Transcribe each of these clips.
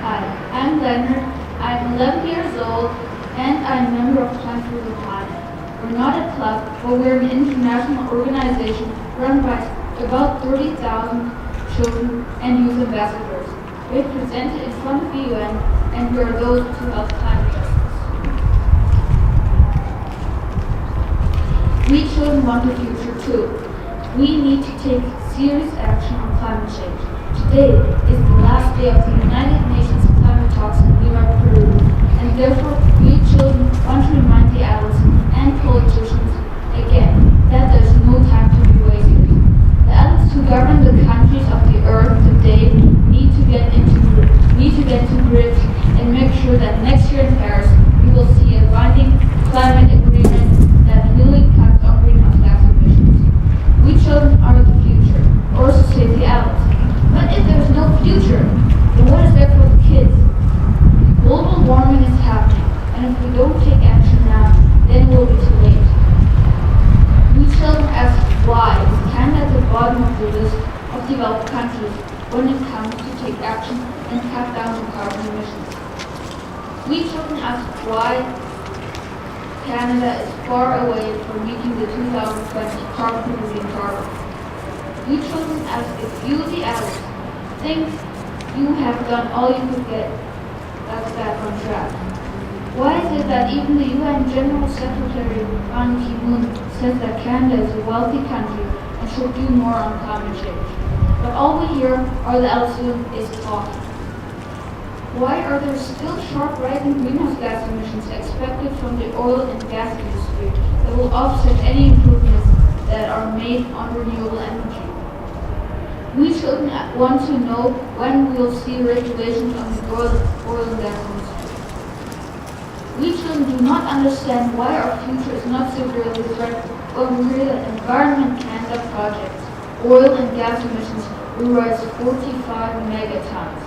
Hi, I'm Lenard. I'm 11 years old and I'm a member of Plan for the Planet. We're not a club, but we're an international organization run by about 30,000 children and youth ambassadors. We're presented in front of the UN and we are those who help climate justice. We children want a future too. We need to take serious action on climate change. Today is the last day of the United Nations climate talks in Lima, Peru, and therefore we children want to remind the adults and politicians again that there's no time to be wasted. The adults who govern the countries of the earth today need to get to grips and make sure that next year in Paris we will see a binding climate agreement that really cuts on greenhouse gas emissions. We children are the future, or so say the adults. But if there's no future, then what is there for the kids? Global warming is happening, and if we don't take action now, then it will be too late. We children ask why is Canada at the bottom of the list of developed countries when it comes to take action and cut down on carbon emissions. We children ask why Canada is far away from meeting the 2020 carbon-reducing targets. We children ask if you, the adults, think you have done all you could get us back on track. Why is it that even the UN General Secretary Ban Ki-moon says that Canada is a wealthy country and should do more on climate change? But all we hear are the adults doing is talking. Why are there still sharp rising greenhouse gas emissions expected from the oil and gas industry that will offset any improvements that are made on renewable energy? We children want to know when we will see regulations on the oil and gas industry. We children do not understand why our future is not severely threatened when we hear that Environment Canada projects oil and gas emissions will rise 45 megatons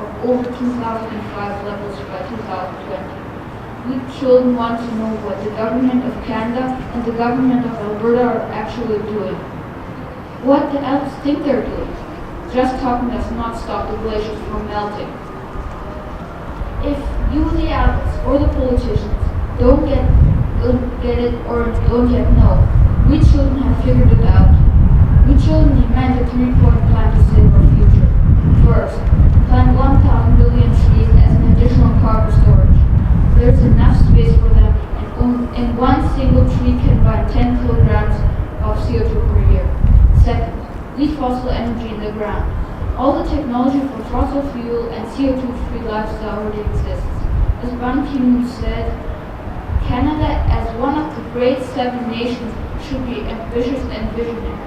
of over 2005 levels by 2020. We children want to know what the government of Canada and the government of Alberta are actually doing. What the adults think they're doing. Just talking does not stop the glaciers from melting. If you, the adults, or the politicians, don't get it or don't yet know, we children have figured it out. We children demand a 3-point plan to save our future. First, plant 1,000 billion trees as an additional carbon storage. There's enough space for them, and one single tree can bind 10 kilograms of CO2 per year. Second, leave fossil energy in the ground. All the technology for fossil fuel and CO2-free lifestyle already exists. As Ban Ki-moon said, Canada, as one of the great 7 nations, should be ambitious and visionary.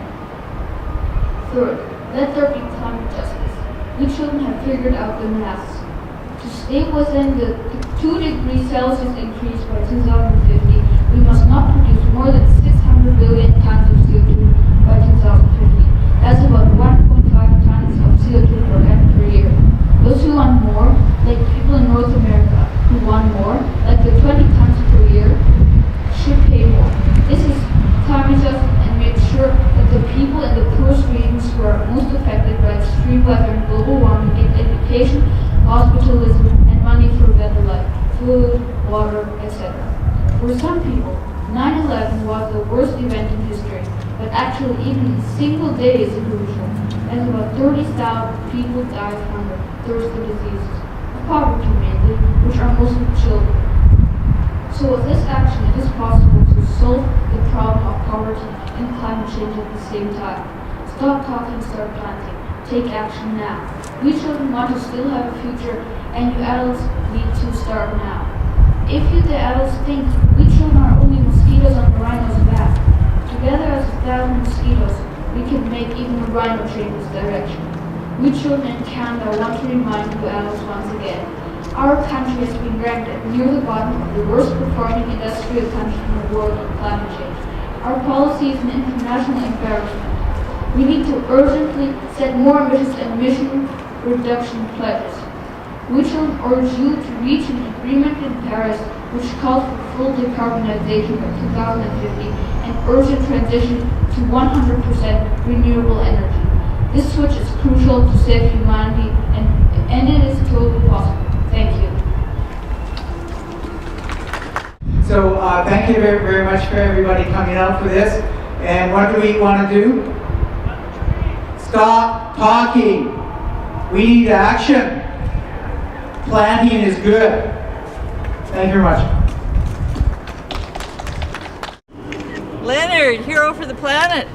Third, let there be climate justice. We children have figured out the maths. To stay within the 2 degrees Celsius increase by 2050, we must not produce more than 600 billion tons of CO2 by 2050. That's about 1.5 tons of CO2 per head per year. Those who want more, like people in North America who want more, like the 20 tons per year, should pay more. This is climate justice and make sure that the people in the poorest regions who are most affected by extreme weather and global warming get education, hospitalism, and money for a better life, food, water, etc. For some people, 9/11 was the worst event in history, but actually even a single day is crucial, as about 30,000 people died from hunger, thirst, and diseases, of poverty mainly, which are mostly children. So with this action, it is possible to solve the problem of poverty and climate change at the same time. Stop talking, start planting. Take action now. We children want to still have a future, and you adults need to start now. If you, the adults, think we children are only mosquitoes on the rhino's back, together as 1,000 mosquitoes, we can make even a rhino change its direction. We children in Canada want to remind you adults once again. Our country has been ranked at near the bottom of the worst performing industrial country in the world on climate change. Our policy is an international embarrassment. We need to urgently set more ambitious emission reduction pledges. We shall urge you to reach an agreement in Paris which calls for full decarbonization by 2050 and urgent transition to 100% renewable energy. This switch is crucial to save humanity and it is totally possible. thank you very, very much for everybody coming out for this. And what do we want to do? Stop talking. We need action. Planting is good. Thank you very much. Leonard, hero for the planet.